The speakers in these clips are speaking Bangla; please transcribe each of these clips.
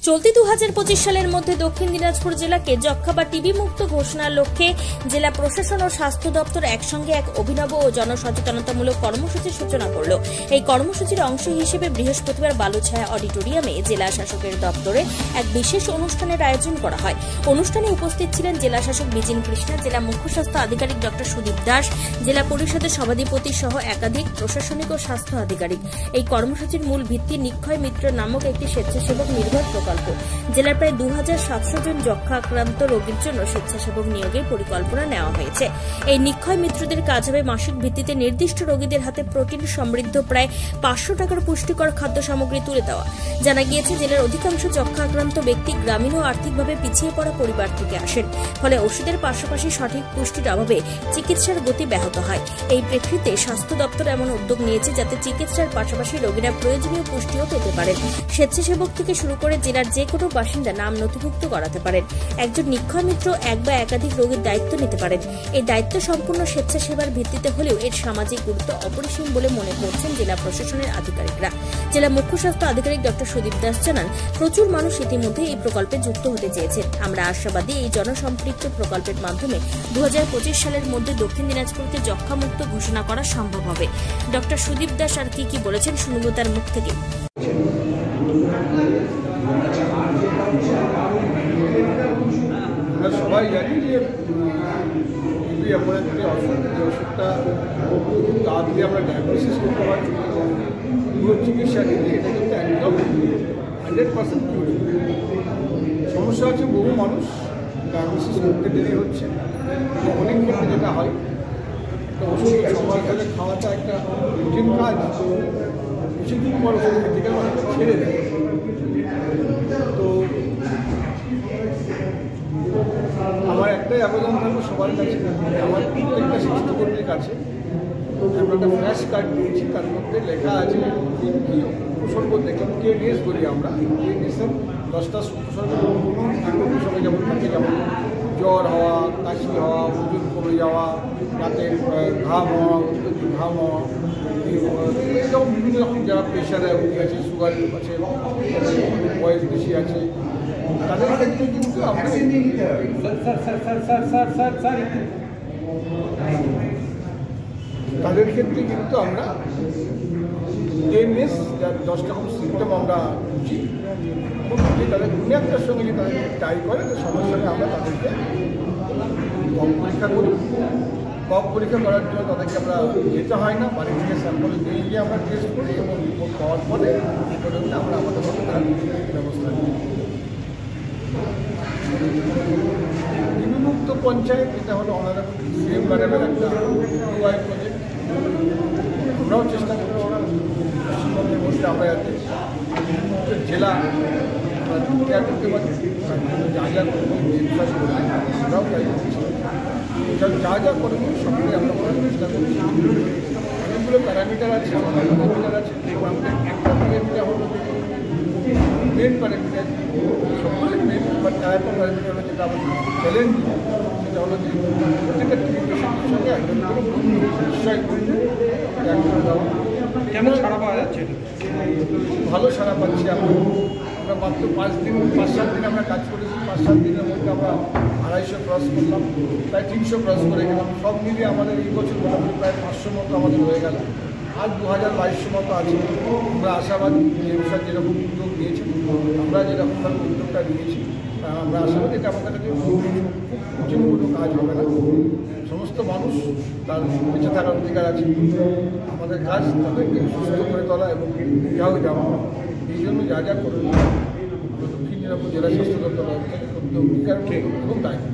চলতি 2025 সালের মধ্যে দক্ষিণ দিনাজপুর জেলাকে যক্ষ্মা বা টিবি মুক্ত ঘোষণার লক্ষ্যে জেলা প্রশাসন ও স্বাস্থ্য দপ্তর একসঙ্গে এক অভিনব ও জনসচেতনতামূলক কর্মসূচির সূচনা করল। এই কর্মসূচির অংশ হিসেবে বৃহস্পতিবার বালুছায়া অডিটোরিয়ামে জেলা শাসকের দপ্তরে এক বিশেষ অনুষ্ঠানের আয়োজন করা হয়। অনুষ্ঠানে উপস্থিত ছিলেন জেলা শাসক বিজিন কৃষ্ণা, জেলা মুখ্য স্বাস্থ্য আধিকারিক ডক্টর সুদীপ দাস, জেলা পরিষদের সভাধিপতি সহ একাধিক প্রশাসনিক ও স্বাস্থ্য আধিকারিক। এই কর্মসূচির মূল ভিত্তি নিক্ষয় মিত্র নামক একটি স্বেচ্ছাসেবক নির্ভর প্রকল্প। জেলার প্রায় 2700 জন যক্ষ্মা আক্রান্ত রোগীর জন্য স্বেচ্ছাসেবক নিয়োগের পরিকল্পনা নেওয়া হয়েছে। এই নিক্ষয় মিত্রদের কাজ হবে মাসিক ভিত্তিতে নির্দিষ্ট রোগীদের হাতে প্রোটিন সমৃদ্ধ প্রায় 500 টাকার পুষ্টিকর খাদ্য সামগ্রী তুলে দেওয়া। জানা গিয়েছে, জেলার অধিকাংশ যক্ষ্মা আক্রান্ত ব্যক্তি গ্রামীণ ও আর্থিকভাবে পিছিয়ে পড়া পরিবার থেকে আসেন, ফলে ওষুধের পাশাপাশি সঠিক পুষ্টির অভাবে চিকিৎসার গতি ব্যাহত হয়। এই প্রেক্ষিতে স্বাস্থ্য দপ্তর এমন উদ্যোগ নিয়েছে যাতে চিকিৎসার পাশাপাশি রোগীরা প্রয়োজনীয় পুষ্টিও পেতে পারেন। স্বেচ্ছাসেবক থেকে শুরু করে জেলার যে কোনো বাসিন্দা নাম নথিভুক্ত করাতে পারেন। একজন নিক্ষয় মিত্র এক বা একাধিক রোগীর দায়িত্ব নিতে পারেন। এই দায়িত্ব সম্পূর্ণ স্বেচ্ছাসেবার ভিত্তিতে হলেও এর সামাজিক গুরুত্ব অপরিসীম বলে মনে করছেন জেলা প্রশাসনের আধিকারিকরা। জেলা মুখ্য স্বাস্থ্য আধিকারিক ডক্টর সুদীপ দাস জানান, প্রচুর মানুষ ইতিমধ্যে এই প্রকল্পে যুক্ত হতে চেয়েছেন। আমরা আশাবাদী এই জনসম্পৃক্ত প্রকল্পের মাধ্যমে 2025 সালের মধ্যে দক্ষিণ দিনাজপুরকে যক্ষ্মা মুক্ত ঘোষণা করা সম্ভব হবে। ডক্টর সুদীপ দাস আর কি বলেছেন শুনব তার মুখ থেকে। আমরা সবাই জানি যে টিবি এমন একটি অসুখ, যে অসুখটা তাড়াতাড়ি আমরা ডায়াগনোসিস করতে পারি এবং চিকিৎসা দিলে এটা কিন্তু একদম 100% কিউরেবল। সমস্যা হচ্ছে বহু মানুষ ডায়াগনোসিস করতে দেরি হচ্ছে। অনেক ক্ষেত্রে যেটা হয়, একটা ওষুধ সময় ধরে খাওয়াটা একটা কঠিন কাজ, কিছুদিন পর ওষুধ খেতে গেলে অনেক ছেড়ে দেয়। তো আমার একটাই আবেদন থাকবে সবার কাছে, আমার প্রত্যেকটা স্বাস্থ্যকর্মীর কাছে আমরা একটা ফ্ল্যাশ কার্ড দিয়েছি, তার মধ্যে লেখা আছে কী উপসর্গ দেখলাম, কেএনএস বলি আমরা। কেএনএসের 10টা উপসর্গ কোনো উপসর্গ যেমন থাকে, যেমন জ্বর হওয়া, কাশি হওয়া, ওজন কমে যাওয়া, রাতের ঘাম হওয়া, অত্যধিক ঘাম হওয়া, এরকম বিভিন্ন রকম যারা প্রেশারে আছে, সুগার আছে, বয়স বেশি আছে, তাদের ক্ষেত্রে কিন্তু আমরা কেএনএস যার 10টা রকম সিমটম আমরা বুঝি এবং তাদের কোনো একটার সঙ্গে যদি তাদের ট্রাই করে, তো সঙ্গে সঙ্গে আমরা তাদেরকে কম পরীক্ষা করি। কম পরীক্ষা করার জন্য তাদেরকে আমরা যেতে হয় না, বাড়ি থেকে স্যাম্পল নিয়ে গিয়ে আমরা টেস্ট করি এবং রিপোর্ট পাওয়ার পরে আমরা আমাদের মতো তার ব্যবস্থা নিই। বিমুক্ত পঞ্চায়েত, এটা হলো অনারেবল সিএম ম্যাডামের একটা ইউআই প্রজেক্ট। আমরাও চেষ্টা করবো পশ্চিমবঙ্গের মধ্যে আমরা যাতে জেলা কেয়ার করতে পারি, যা যা করবো আমরাও তাই করছি। যা যা করবো সবটাই আমরা করার চেষ্টা করছি। অনেকগুলো প্যারামিটার আছে, আমাদের একটা প্যারামিটার হলো মেন প্যারামিটার, সকলের মেন একটা প্যারামিটার হলো যেটা আমাদের চ্যালেঞ্জ, সেটা হলো যে প্রত্যেকটা টিভি পেশেন্টের সঙ্গে একজন করে নিশ্চয় দেওয়া। কেমন সাড়া পাওয়া যাচ্ছে? খুব ভালো সাড়া পাচ্ছি আমরা। মাত্র 5-7 দিন আমরা কাজ করেছি। 5-7 দিনের মধ্যে আমরা 250 ক্রস করলাম, প্রায় 300 ক্রস করে গেলাম। সব মিলিয়ে আমাদের এই বছর মোটামুটি প্রায় 500 মতো আমাদের হয়ে গেল। আর 2022 মতো আছে। আমরা আশাবাদী যে স্যার যেরকম উদ্যোগ নিয়েছেন, আমরা যেরকমভাবে উদ্যোগটা নিয়েছি, আমরা আশাবাদী এটা আমাদের কাছে খুব কঠিন কোনো কাজ হবে না। সমস্ত মানুষ তার বেঁচে থাকার অধিকার আছে। আমাদের কাজ তাদেরকে সুস্থ করে তোলা এবং দীর্ঘায়ু দেওয়া। এই জন্য যা যা করুন দক্ষিণ দিনাজপুর জেলা স্বাস্থ্য দপ্তর করতে অধিকার এবং দায়িত্ব।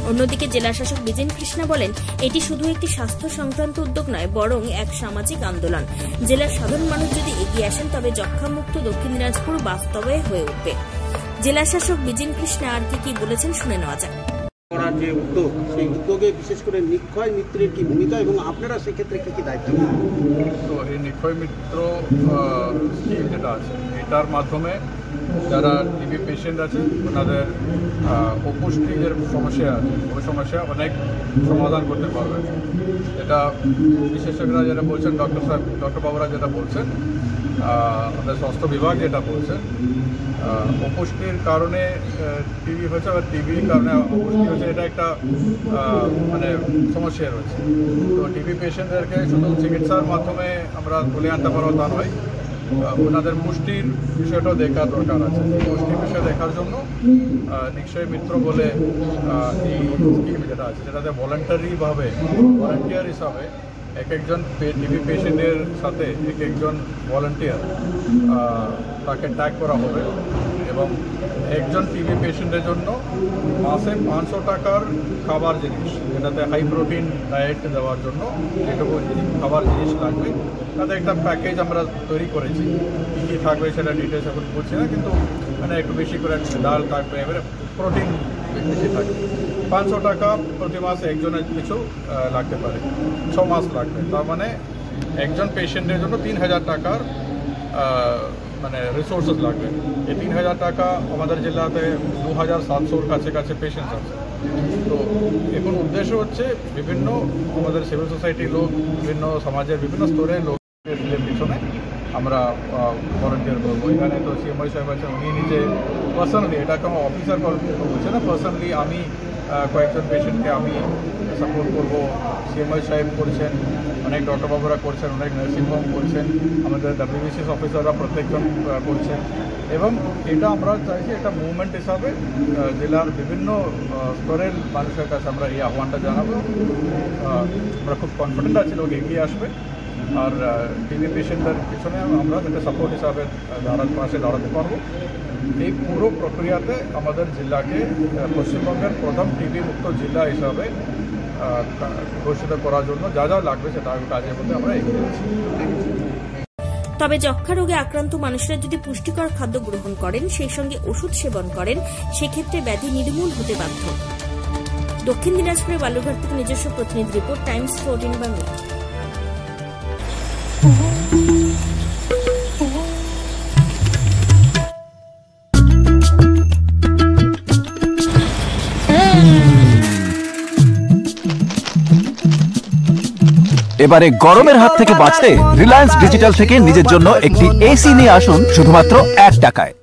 অন্যদিকে জেলা শাসক বিজিন কৃষ্ণা বলেন, এটি শুধু একটি স্বাস্থ্য সংক্রান্ত উদ্যোগ নয়, বরং এক সামাজিক আন্দোলন। জেলার সাধারণ মানুষ যদি এগিয়ে আসেন, তবে যক্ষ্মামুক্ত দক্ষিণ দিনাজপুর বাস্তবে হয়ে উঠবে। জেলা শাসক বিজিন কৃষ্ণা আর কি বলেছেন শুনে নেওয়া যাক। করা যে উদ্যোগ, সেই উদ্যোগে বিশেষ করে নিক্ষয় মিত্রের কি ভূমিকা এবং আপনারা সেক্ষেত্রে কী কী দায়িত্ব? তো এই নিক্ষয় মিত্র স্কিম যেটা আছে, এটার মাধ্যমে যারা টিবি পেশেন্ট আছে ওনাদের অপুষ্টি যে সমস্যা আছে ওই সমস্যা অনেক সমাধান করতে পারবে। এটা বিশেষজ্ঞরা যেটা বলছেন, ডক্টর বাবুরা যেটা বলছেন, আমাদের স্বাস্থ্য বিভাগ যেটা বলছেন, অপুষ্টির কারণে টিবি হয়েছে বা টিবির কারণে অপুষ্টি হয়েছে, এটা একটা মানে সমস্যা রয়েছে। তো টিবি পেশেন্টদেরকে শুধু চিকিৎসার মাধ্যমে আমরা তুলে আনতে পারবো তা নয়, ওনাদের পুষ্টির বিষয়টাও দেখার দরকার আছে। এই পুষ্টির বিষয় দেখার জন্য নিক্ষয় মিত্র বলে এই স্কিম যেটা আছে, সেটাতে ভলান্টিয়ার হিসাবে একজন টিবি পেশেন্টের সাথে একজন ভলান্টিয়ার তাকে ট্যাগ করা হবে এবং একজন টিবি পেশেন্টের জন্য মাসে 500 টাকার খাবার জিনিস, যেটাতে হাই প্রোটিন ডায়েট দেওয়ার জন্য যেটুকু খাবার জিনিস লাগবে, তাতে একটা প্যাকেজ আমরা তৈরি করেছি। কী কী থাকবে সেটা ডিটেলস এখন বলছি না, কিন্তু মানে একটু বেশি করে ডাল থাকবে, এবারে প্রোটিন বেশি থাকবে। 500 টাকা প্রতি মাসে একজনের কিছু লাগতে পারে, 6 মাস লাগবে। তার মানে একজন পেশেন্টের জন্য 3000 টাকার মানে রিসোর্সেস লাগবে। এই 3000 টাকা আমাদের জেলাতে 2700 কাছে পেশেন্টস আছে। তো এখন উদ্দেশ্য হচ্ছে বিভিন্ন আমাদের সিভিল সোসাইটির লোক, বিভিন্ন সমাজের বিভিন্ন স্তরের লোকের পিছনে আমরা ভলান্টিয়ার করবো। এখানে তো সিএমআই সাহেব আছেন, উনি নিজে পার্সোনালি, এটা কোনো অফিসার বলছে না, পার্সোনালি আমি কয়েকজন পেশেন্টকে আমি সাপোর্ট করবো। সিএমআই সাহেব করছেন, অনেক ডক্টর বাবুরা করছেন, অনেক নার্সিংহোম করছেন, আমাদের WBCS অফিসাররা প্রত্যেকজন করছেন। এবং এটা আমরা চাইছি একটা মুভমেন্ট হিসাবে জেলার বিভিন্ন স্তরের মানুষের কাছে আমরা এই আহ্বানটা জানাবো। আমরা খুব কনফিডেন্ট আছি লোক এগিয়ে আসবে, আর টিবি পেশেন্টদের পিছনে আমরা একটা সাপোর্ট হিসাবে পাশে দাঁড়াতে পারবো। এই পুরো প্রক্রিয়াতে আমাদের জেলাকে পশ্চিমবঙ্গের প্রথম টিবি মুক্ত জেলা হিসাবে ঘোষিত করার জন্য যা যা লাগবে সেটা কাজের মধ্যে আমরা এগিয়ে যাচ্ছি। তবে যক্ষা রোগে আক্রান্ত মানুষরা যদি পুষ্টিকর খাদ্য গ্রহণ করেন, সেই সঙ্গে ওষুধ সেবন করেন, সেক্ষেত্রে ব্যাধি নির্মূল হতে বাধ্য। দক্ষিণ দিনাজপুরের বালুরঘাট থেকে নিজস্ব প্রতিনিধি রিপোর্ট, টাইমস 14 বাংলা। এবারে গরমের হাত থেকে বাঁচতে রিলায়েন্স ডিজিটাল থেকে নিজের জন্য একটি এসি নিয়ে আসুন শুধুমাত্র 1 টাকায়।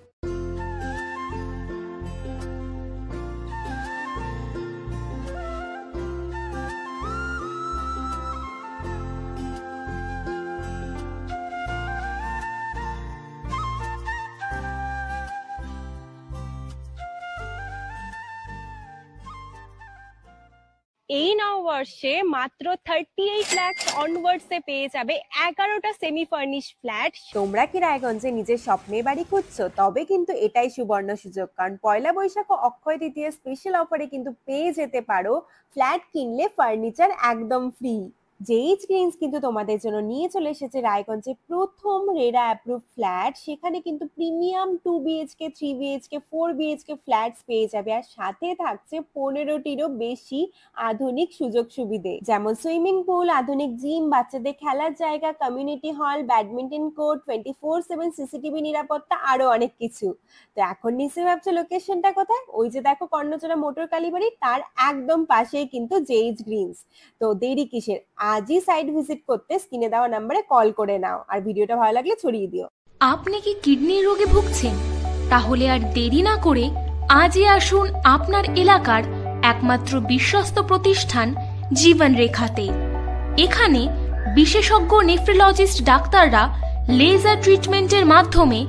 এই নববর্ষে মাত্র 38 লাখ অনওয়ার্ডসে পেয়ে যাবে 11টা সেমি ফার্নিশ ফ্ল্যাট। তোমরা কি রায়গঞ্জে নিজের স্বপ্নের বাড়ি খুঁজছো? তবে কিন্তু এটাই সুবর্ণ সুযোগ, কারণ পয়লা বৈশাখ ও অক্ষয় তৃতীয়া স্পেশাল অফারে কিন্তু পেয়ে যেতে পারো ফ্ল্যাট কিনলে ফার্নিচার একদম ফ্রি। জেইচ গ্রিনস কিন্তু তোমাদের জন্য নিয়ে চলে এসেছে রায়গঞ্জে প্রথম রেরা অ্যাপ্রুভ ফ্ল্যাট। সেখানে কিন্তু premium 2 BHK 3 BHK 4 BHK flats পেয়ে যাবে, আর সাথে থাকছে 15টিরও বেশি আধুনিক সুযোগ সুবিধে, যেমন সুইমিং পুল, আধুনিক জিম, বাচ্চাদের খেলার জায়গা, community hall, badminton court, 24/7 CCTV নিরাপত্তা, আরো অনেক কিছু। তো এখন নিশ্চয়ই ভাবছো লোকেশনটা কোথায়? ওই যে দেখো কর্ণচড়া মোটর কালীবাড়ি, তার একদম পাশেই কিন্তু জেইচ গ্রিনস। তো দেরি কিসের? আজই সাইট ভিজিট করতে স্ক্রিনে দেওয়া নম্বরে কল করে নাও, আর ভিডিওটা ভালো লাগলে ছড়িয়ে দিও। আপনি কি কিডনির রোগে ভুগছেন? তাহলে আর দেরি না করে আজই আসুন আপনার এলাকার একমাত্র বিশ্বস্ত প্রতিষ্ঠান জীবন রেখাতে। এখানে বিশেষজ্ঞ নেফ্রোলজিস্ট ডাক্তাররা লেজার ট্রিটমেন্টের মাধ্যমে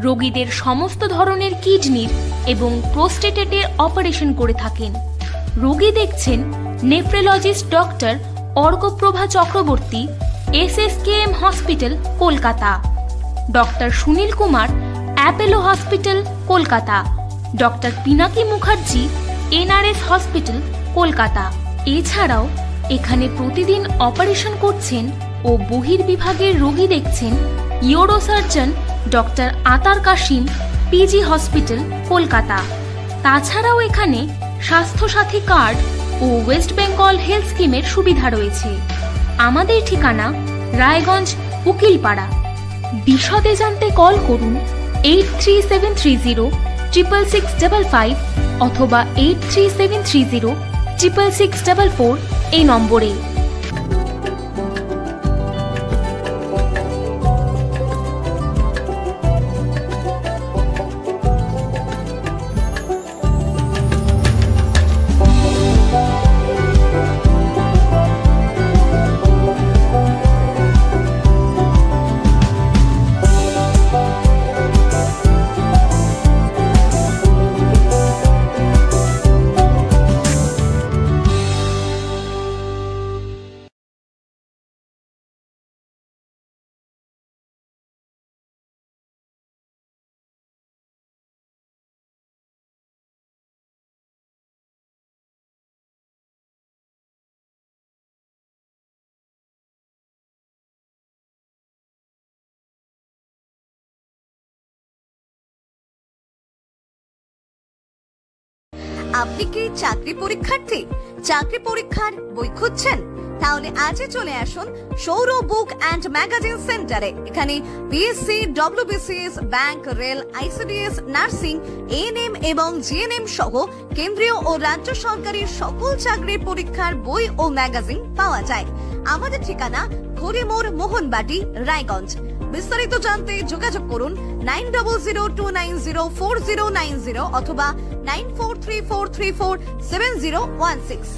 রোগীদের সমস্ত ধরনের কিডনির এবং প্রোস্টেটের অপারেশন করে থাকেন। রোগী দেখছেন nephrologist doctor Arkaprabha Chakraborty, SSKM hospital, Kolkata. Doctor Sunil Kumar, Apollo hospital, Kolkata. Doctor Pinaki Mukherjee, NRS hospital, Kolkata. এছাড়াও এখানে প্রতিদিন অপারেশন করছেন ও বহির্বিভাগের রোগী দেখছেন ইউরোসার্জন ডক্টর আতার কাশিম, PG হসপিটাল, কলকাতা। তাছাড়াও এখানে স্বাস্থ্যসাথী কার্ড ও ওয়েস্ট বেঙ্গল হেলথ স্কিমের সুবিধা রয়েছে। আমাদের ঠিকানা রায়গঞ্জ উকিলপাড়া। বিশদে জানতে কল করুন 8373306655 অথবা 8373306644 এই নম্বরে। আপনি কি চাকরি পরীক্ষার্থী? চাকরি পরীক্ষার বই খুঁজছেন? তাহলে আজই চলে আসুন সৌরভ বুক অ্যান্ড ম্যাগাজিন সেন্টারে। এখানে PSC, WBCS, bank, rail, ICDS, nursing, ANM এবং জিএনএম সহ কেন্দ্রীয় ও রাজ্য সরকারি সকল চাকরির পরীক্ষার বই ও ম্যাগাজিন পাওয়া যায়। আমাদের ঠিকানা হরিমোড়, মোহনবাটি, রায়গঞ্জ। বিস্তারিত জানতে যোগাযোগ করুন 9002904090 অথবা 9434347016।